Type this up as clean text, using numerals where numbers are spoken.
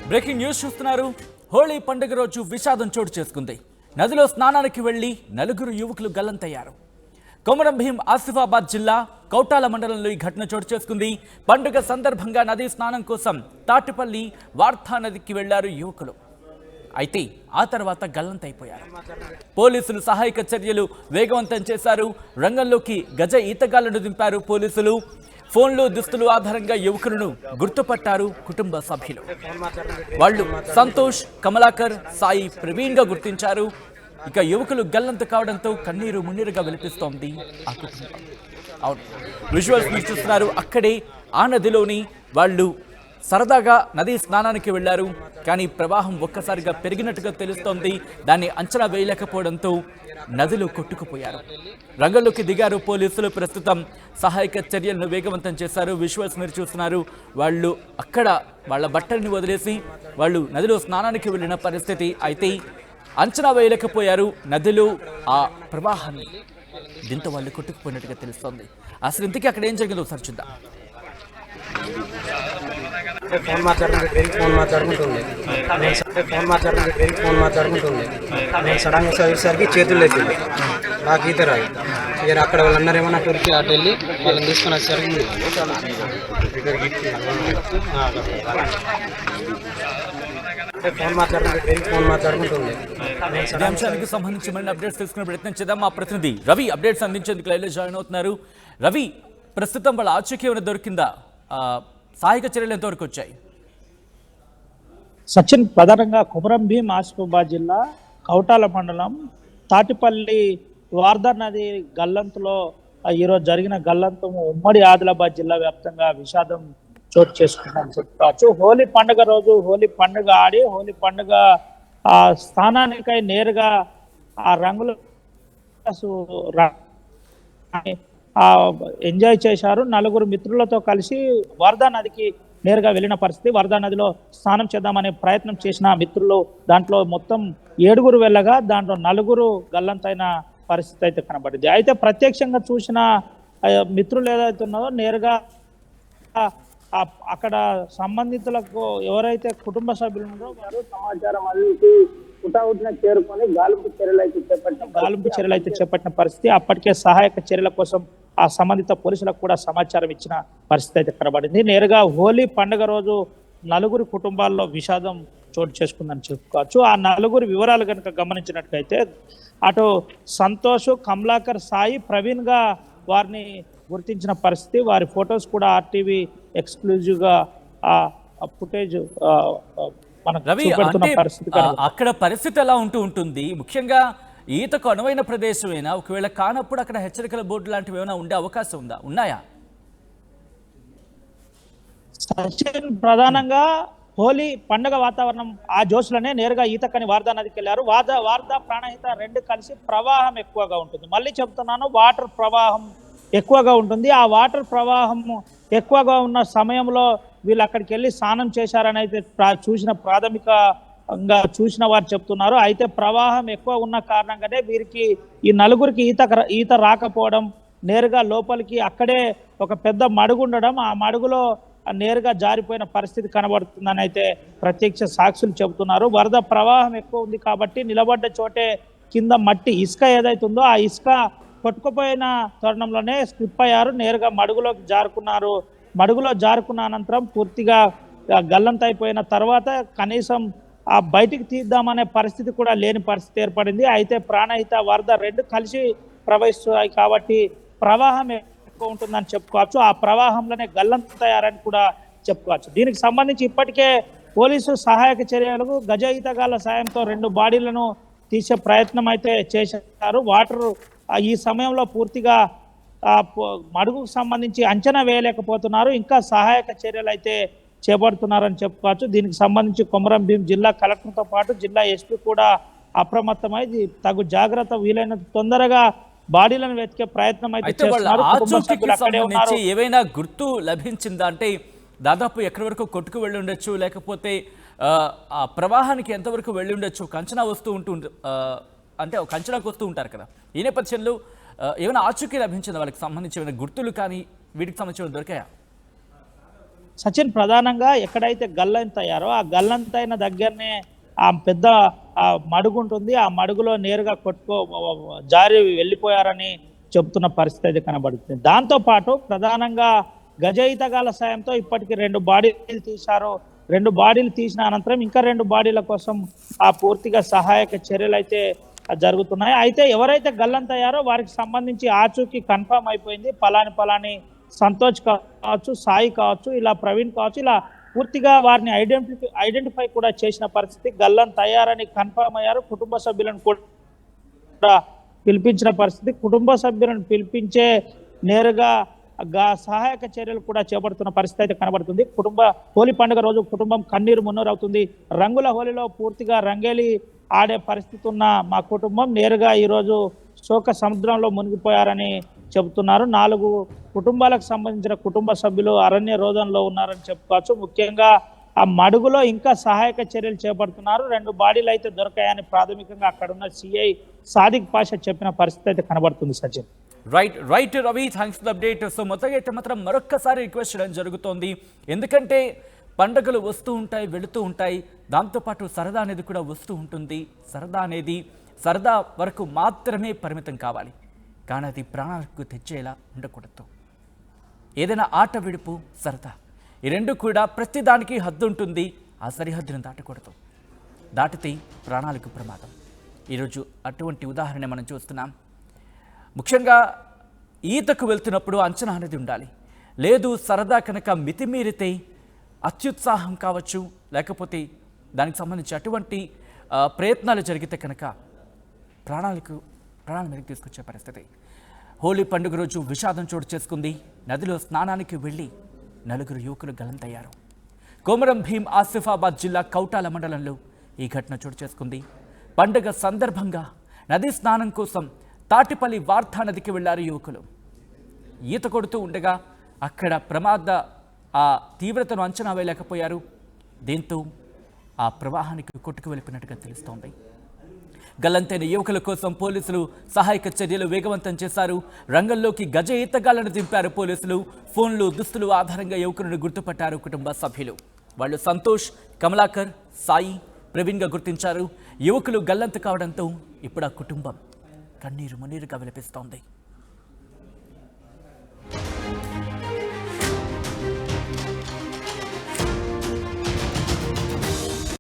Breaking news చూస్తున్నారు. హోళీ పండుగ రోజు విషాదం చోటు చేసుకుంది. నదిలో స్నానానికి వెళ్లి నలుగురు యువకులు గల్లంతయ్యారు. కొమరం భీం ఆసిఫాబాద్ జిల్లా కౌటాల మండలంలో ఈ ఘటన చోటు చేసుకుంది. పండుగ సందర్భంగా నదీ స్నానం కోసం తాటిపల్లి వార్తా నదికి వెళ్లారు యువకులు. అయితే ఆ తర్వాత గల్లంతైపోయారు. పోలీసులు సహాయక చర్యలు వేగవంతం చేశారు. రంగంలోకి గజ ఈతగాళ్లను దింపారు పోలీసులు. ఫోన్లు దుస్తులు ఆధారంగా యువకులను గుర్తుపట్టారు కుటుంబ సభ్యులు. వాళ్ళు సంతోష్, కమలాకర్, సాయి ప్రవీణ్ గా గుర్తించారు. ఇక యువకులు గల్లంతు కావడంతో కన్నీరు మున్నీరుగా వినిపిస్తోంది ఆ కుటుంబం. అవును, విజువల్స్ మీరు చూస్తున్నారు. అక్కడే ఆ నదిలోని వాళ్ళు సరదాగా నదీ స్నానానికి వెళ్లారు. కానీ ప్రవాహం ఒక్కసారిగా పెరిగినట్టుగా తెలుస్తోంది. దాన్ని అంచనా వేయలేకపోవడంతో నదిలో కొట్టుకుపోయారు. రంగంలోకి దిగారు పోలీసులు. ప్రస్తుతం సహాయక చర్యలను వేగవంతం చేశారు. విజువల్స్ మీరు చూస్తున్నారు. వాళ్ళు అక్కడ వాళ్ళ బట్టల్ని వదిలేసి వాళ్ళు నదిలో స్నానానికి వెళ్ళిన పరిస్థితి. అయితే అంచనా వేయలేకపోయారు నదిలో ఆ ప్రవాహాన్ని. దీంతో వాళ్ళు కొట్టుకుపోయినట్టుగా తెలుస్తోంది. అసలు ఇంతకీ అక్కడ ఏం జరిగిందో ఒకసారి చూద్దాం. ఫోన్ మాట్లాడుకుంటుంది నేను సడన్గా చదివేసరికి చేతులు లేచింది. నాకు ఈత రాదు. ఇక అక్కడ వాళ్ళు అన్నారేమో నాకు ఉరికి అటు వెళ్ళి వాళ్ళని తీసుకొని వచ్చేసరికి ఫోన్ మాట్లాడుకుంటుంది. ఈ అంశానికి సంబంధించి మరిన్ని అప్డేట్స్ తెలుసుకునే ప్రయత్నం చేద్దాం. మా ప్రతినిధి రవి అప్డేట్స్ అందించేందుకు లైవ్లో జాయిన్ అవుతున్నారు. రవి, ప్రస్తుతం వాళ్ళ ఆచూకీ ఏమైనా దొరికిందా? సహాయక చర్యలు ఎంతవరకు వచ్చాయి? సచిన్, ప్రధానంగా కొమరం భీం ఆసిఫాబాద్ జిల్లా కౌటాల మండలం తాటిపల్లి వార్దా నది గల్లంతులో ఈరోజు జరిగిన గల్లంతం ఉమ్మడి ఆదిలాబాద్ జిల్లా వ్యాప్తంగా విషాదం చోటు చేసుకుంటామని చెప్పుకోవచ్చు. హోలీ పండుగ రోజు హోలీ పండుగ ఆడి హోలీ పండుగ స్థానానికై నేరుగా ఆ రంగులు ఎంజాయ్ చేశారు. నలుగురు మిత్రులతో కలిసి వార్దా నదికి నేరుగా వెళ్ళిన పరిస్థితి. వార్దా నదిలో స్నానం చేద్దామనే ప్రయత్నం చేసిన మిత్రులు దాంట్లో మొత్తం 7 వెళ్ళగా దాంట్లో 4 గల్లంతైన పరిస్థితి అయితే కనబడింది. అయితే ప్రత్యక్షంగా చూసిన మిత్రులు ఏదైతే ఉన్నారో నేరుగా అక్కడ సంబంధితులకు ఎవరైతే కుటుంబ సభ్యులు ఉన్నారో వారు సమాచారం అందించి హుటాహుటిన చేరుకొని గాలింపు చర్యలు అయితే చేపట్టిన పరిస్థితి. అప్పటికే సహాయక చర్యల కోసం ఆ సంబంధిత పోలీసులకు కూడా సమాచారం ఇచ్చిన పరిస్థితి అయితే కనబడింది. నేరుగా హోలీ పండుగ రోజు 4 కుటుంబాల్లో విషాదం చోటు చేసుకుందని చెప్పుకోవచ్చు. ఆ 4 వివరాలు కనుక గమనించినట్లయితే అటు సంతోష్, కమలాకర్, సాయి ప్రవీణ్ గా వారిని గుర్తించిన పరిస్థితి. వారి ఫొటోస్ కూడా ఆర్టీవీ ఎక్స్క్లూజివ్ గా ఆ ఫుటేజ్ రవి, అక్కడ పరిస్థితి ఎలా ఉంటుంది? ముఖ్యంగా ఈతకు అనువైన ప్రదేశమైనా ఒకవేళ కానప్పుడు అక్కడ హెచ్చరికల బోర్డు లాంటివి ఏమైనా ఉండే అవకాశం ఉన్నాయా? సచిన్, ప్రధానంగా హోలీ పండుగ వాతావరణం ఆ జోష్లోనే నేరుగా ఈతకని వార్దా నదికి వెళ్ళారు. వార్దా ప్రాణహిత 2 కలిసి ప్రవాహం ఎక్కువగా ఉంటుంది. మళ్ళీ చెప్తున్నాను, వాటర్ ప్రవాహం ఎక్కువగా ఉంటుంది. ఆ వాటర్ ప్రవాహం ఎక్కువగా ఉన్న సమయంలో వీళ్ళు అక్కడికి వెళ్ళి స్నానం చేశారని అయితే ప్రాథమికంగా చూసిన వారు చెప్తున్నారు. అయితే ప్రవాహం ఎక్కువ ఉన్న కారణంగానే వీరికి ఈ 4కి ఈత రాకపోవడం, నేరుగా లోపలికి అక్కడే ఒక పెద్ద మడుగు ఉండడం, ఆ మడుగులో నేరుగా జారిపోయిన పరిస్థితి కనబడుతుందని అయితే ప్రత్యక్ష సాక్షులు చెబుతున్నారు. వరద ప్రవాహం ఎక్కువ ఉంది కాబట్టి నిలబడ్డ చోటే కింద మట్టి ఇసుక ఏదైతే ఉందో ఆ ఇసుక కొట్టుకుపోయిన తరుణంలోనే స్లిప్ అయ్యారు. నేరుగా మడుగులోకి జారుకున్నారు. మడుగులో జారుకున్న అనంతరం పూర్తిగా గల్లంతైపోయిన తర్వాత కనీసం ఆ బయటికి తీద్దామనే పరిస్థితి కూడా లేని పరిస్థితి ఏర్పడింది. అయితే ప్రాణహిత వరద 2 కలిసి ప్రవహిస్తాయి కాబట్టి ప్రవాహం ఎక్కువ ఉంటుందని చెప్పుకోవచ్చు. ఆ ప్రవాహంలోనే గల్లంతయ్యారని కూడా చెప్పుకోవచ్చు. దీనికి సంబంధించి ఇప్పటికే పోలీసు సహాయక చర్యలకు గజ ఈతగాళ్ల సాయంతో 2 బాడీలను తీసే ప్రయత్నం అయితే చేశారు. వాటర్ ఈ సమయంలో పూర్తిగా మడుగుకు సంబంధించి అంచనా వేయలేకపోతున్నారు. ఇంకా సహాయక చర్యలు అయితే చేపడుతున్నారని చెప్పుకోవచ్చు. దీనికి సంబంధించి కొమరం భీం జిల్లా కలెక్టర్తో పాటు జిల్లా ఎస్పీ కూడా అప్రమత్తమై తగు జాగ్రత్త వీలైనంత తొందరగా బాడీలను వెతికే ప్రయత్నం అయితే చేస్తున్నారు. ఏవైనా గుర్తు లభించిందా? అంటే దాదాపు ఎక్కడి వరకు కొట్టుకు వెళ్ళి ఉండొచ్చు, లేకపోతే ఆ ప్రవాహానికి ఎంతవరకు వెళ్ళి ఉండొచ్చు? అంచనా అంటే ఒక అంచనాకు వస్తూ ఉంటారు కదా. ఈ నేపథ్యంలో ఏమైనా ఆచూకీ లభించిందా? వాళ్ళకి సంబంధించి ఏమైనా గుర్తులు కానీ వీటికి సంబంధించి దొరికాయా? సచిన్, ప్రధానంగా ఎక్కడైతే గల్లంత అయ్యారో ఆ గల్లంత అయిన దగ్గరనే ఆ పెద్ద ఆ మడుగు ఉంటుంది. ఆ మడుగులో నేరుగా జారి వెళ్ళిపోయారని చెబుతున్న పరిస్థితి అయితే కనబడుతుంది. దాంతోపాటు ప్రధానంగా గజ ఈతగాళ్ళ సాయంతో ఇప్పటికి 2 బాడీలు తీశారు. 2 బాడీలు తీసిన అనంతరం ఇంకా 2 బాడీల కోసం ఆ పూర్తిగా సహాయక చర్యలు అయితే జరుగుతున్నాయి. అయితే ఎవరైతే గల్లంతయ్యారో వారికి సంబంధించి ఆచూకీ కన్ఫర్మ్ అయిపోయింది. పలాని సంతోష్ కావచ్చు, సాయి కావచ్చు, ఇలా ప్రవీణ్ కావచ్చు, ఇలా పూర్తిగా వారిని ఐడెంటిఫై కూడా చేసిన పరిస్థితి. గల్లంతయ్యారని కన్ఫర్మ్ అయ్యారు. కుటుంబ సభ్యులను కూడా పిలిపించిన పరిస్థితి. కుటుంబ సభ్యులను పిలిపించే నేరుగా సహాయక చర్యలు కూడా చేపడుతున్న పరిస్థితి అయితే కనబడుతుంది. హోలీ పండుగ రోజు కుటుంబం కన్నీరు మున్నరవుతుంది. రంగుల హోలీలో పూర్తిగా రంగేలి ఆడే పరిస్థితి ఉన్న మా కుటుంబం నేరుగా ఈరోజు శోక సముద్రంలో మునిగిపోయారని చెబుతున్నారు. 4 కుటుంబాలకు సంబంధించిన కుటుంబ సభ్యులు అరణ్య రోదనలో ఉన్నారని చెప్పుకోవచ్చు. ముఖ్యంగా ఆ మడుగులో ఇంకా సహాయక చర్యలు చేపడుతున్నారు. 2 బాడీలు అయితే దొరికాయని ప్రాథమికంగా అక్కడున్న సిఐ సాదిక్ పాషా చెప్పిన పరిస్థితి అయితే కనబడుతుంది. Sachin, right Ravi, thanks for update. So మొత్తంగా అయితే మాత్రం మరొక్కసారి రిక్వెస్ట్ చేయడం జరుగుతోంది. ఎందుకంటే పండుగలు వస్తూ ఉంటాయి, వెళుతూ ఉంటాయి, దాంతోపాటు సరదా అనేది కూడా వస్తూ ఉంటుంది. సరదా అనేది సరదా వరకు మాత్రమే పరిమితం కావాలి, కానీ అది ప్రాణాలకు తెచ్చేలా ఉండకూడదు. ఏదైనా ఆట విడుపు, సరదా, ఈ 2 కూడా ప్రతిదానికి హద్దు ఉంటుంది. ఆ సరిహద్దును దాటకూడదు. దాటితే ప్రాణాలకు ప్రమాదం. ఈరోజు అటువంటి ఉదాహరణ మనం చూస్తున్నాం. ముఖ్యంగా ఈతకు వెళ్తున్నప్పుడు అంచనా అనేది ఉండాలి. లేదు సరదా కనుక మితిమీరితే అత్యుత్సాహం కావచ్చు, లేకపోతే దానికి సంబంధించి అటువంటి ప్రయత్నాలు జరిగితే కనుక ప్రాణాల మీదకి తీసుకొచ్చే పరిస్థితి. హోలీ పండుగ రోజు విషాదం చోటు చేసుకుంది. నదిలో స్నానానికి వెళ్ళి 4 యువకులు గల్లంతయ్యారు. కొమరం భీం ఆసిఫాబాద్ జిల్లా కౌటాల మండలంలో ఈ ఘటన చోటు చేసుకుంది. పండుగ సందర్భంగా నది స్నానం కోసం తాటిపల్లి వార్తా నదికి వెళ్లారు యువకులు. ఈత కొడుతూ ఉండగా అక్కడ ప్రమాద ఆ తీవ్రతను అంచనా వేయలేకపోయారు. దీంతో ఆ ప్రవాహానికి కొట్టుకు వెళ్ళిపోయినట్టుగా తెలుస్తోంది. గల్లంతైన యువకుల కోసం పోలీసులు సహాయక చర్యలు వేగవంతం చేశారు. రంగంలోకి గజ ఈతగాళ్లను దింపారు పోలీసులు. ఫోన్లు, దుస్తులు ఆధారంగా యువకులను గుర్తుపట్టారు కుటుంబ సభ్యులు. వాళ్ళు సంతోష్, కమలాకర్, సాయి, ప్రవీణ్గా గుర్తించారు. యువకులు గల్లంత కావడంతో ఇప్పుడు ఆ కుటుంబం కన్నీరు మున్నీరుగా విలపిస్తోంది.